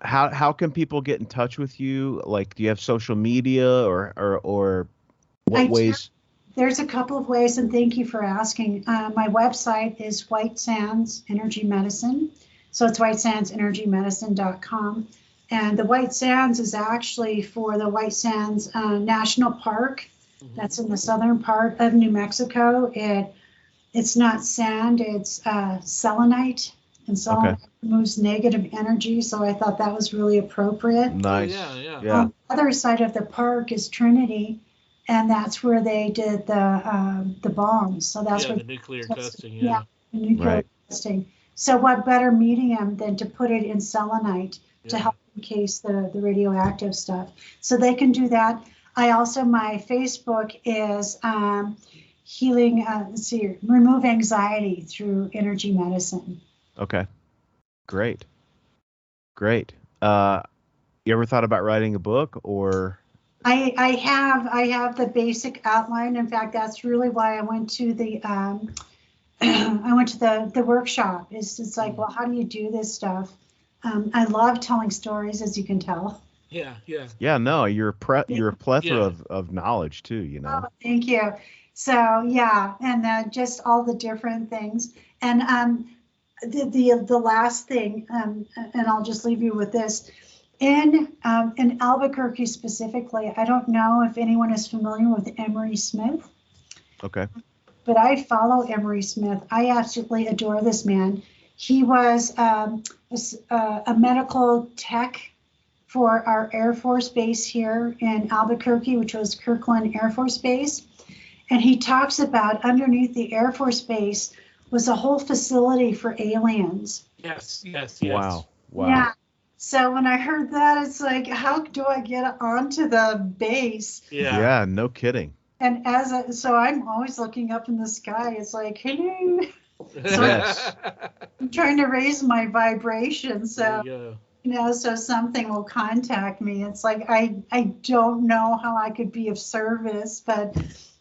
how can people get in touch with you? Like, do you have social media or what ways? There's a couple of ways, and thank you for asking. My website is White Sands Energy Medicine, so it's whitesandsenergymedicine.com. And the White Sands is actually for the White Sands National Park. That's in the southern part of New Mexico. It's not sand, it's selenite, and selenite removes negative energy. So I thought that was really appropriate. Nice. Yeah. On the other side of the park is Trinity, and that's where they did the bombs. So that's where the nuclear testing. The nuclear testing. So what better medium than to put it in selenite to help case the radioactive stuff. So they can do that. I also, my Facebook is healing, remove anxiety through energy medicine. Okay. Great. You ever thought about writing a book, or? I have the basic outline. In fact, that's really why I went to the the workshop. It's like, well, how do you do this stuff? I love telling stories, as you can tell. Yeah. Yeah, no, you're a plethora of knowledge too, you know. Oh, thank you. So yeah, and just all the different things. And the last thing, and I'll just leave you with this. In Albuquerque specifically, I don't know if anyone is familiar with Emery Smith. Okay. But I follow Emery Smith. I absolutely adore this man. He was a medical tech for our Air Force Base here in Albuquerque, which was Kirkland Air Force Base. And he talks about underneath the Air Force Base was a whole facility for aliens. Yes. Wow. Yeah. So when I heard that, it's like, how do I get onto the base? Yeah, no kidding. And so I'm always looking up in the sky. It's like, hello. Yes. I'm trying to raise my vibration. So, so something will contact me. It's like, I don't know how I could be of service, but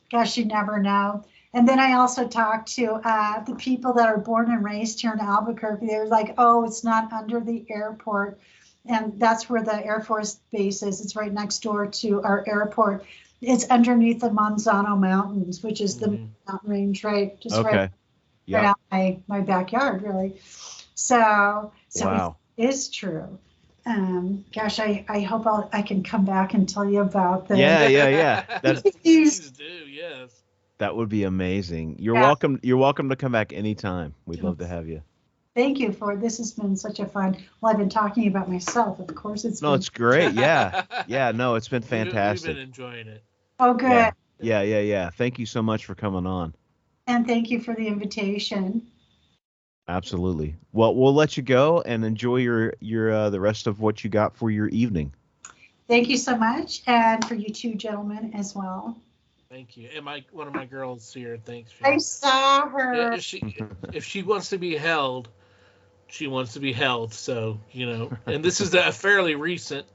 gosh, you never know. And then I also talked to the people that are born and raised here in Albuquerque. They're like, oh, it's not under the airport. And that's where the Air Force Base is. It's right next door to our airport. It's underneath the Manzano Mountains, which is the mountain range, right? Just right out my backyard, really. So wow. It is true. Gosh, I hope I can come back and tell you about the. Yeah. Please do, yes. That would be amazing. You're welcome. You're welcome to come back anytime. We'd love to have you. Thank you for this. Has been such a fun. Well, I've been talking about myself, of course. It's great. Yeah. No, it's been fantastic. We've been enjoying it. Oh, good. Yeah. Thank you so much for coming on. And thank you for the invitation. Absolutely. Well, we'll let you go and enjoy your the rest of what you got for your evening. Thank you so much, and for you two gentlemen as well. Thank you. And one of my girls here. Thanks. I saw her. If she wants to be held, she wants to be held. So and this is a fairly recent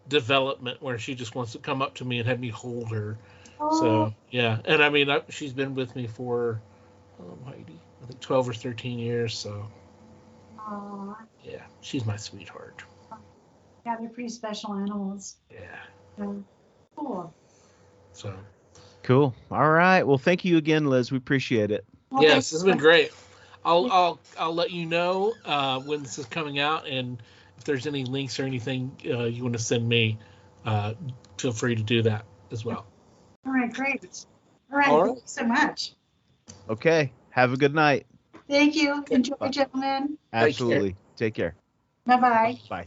development where she just wants to come up to me and have me hold her. Oh. So yeah, and I mean she's been with me for Heidi, I think 12 or 13 years. So yeah, she's my sweetheart. Yeah, they're pretty special animals. Yeah. Cool. So. Cool. All right. Well, thank you again, Liz. We appreciate it. Well, yes, this has been great. I'll let you know when this is coming out, and if there's any links or anything you want to send me, feel free to do that as well. All right, great. All right, thank you so much. Okay. Have a good night. Thank you. Enjoy, gentlemen. Absolutely. Take care. Bye-bye. Bye.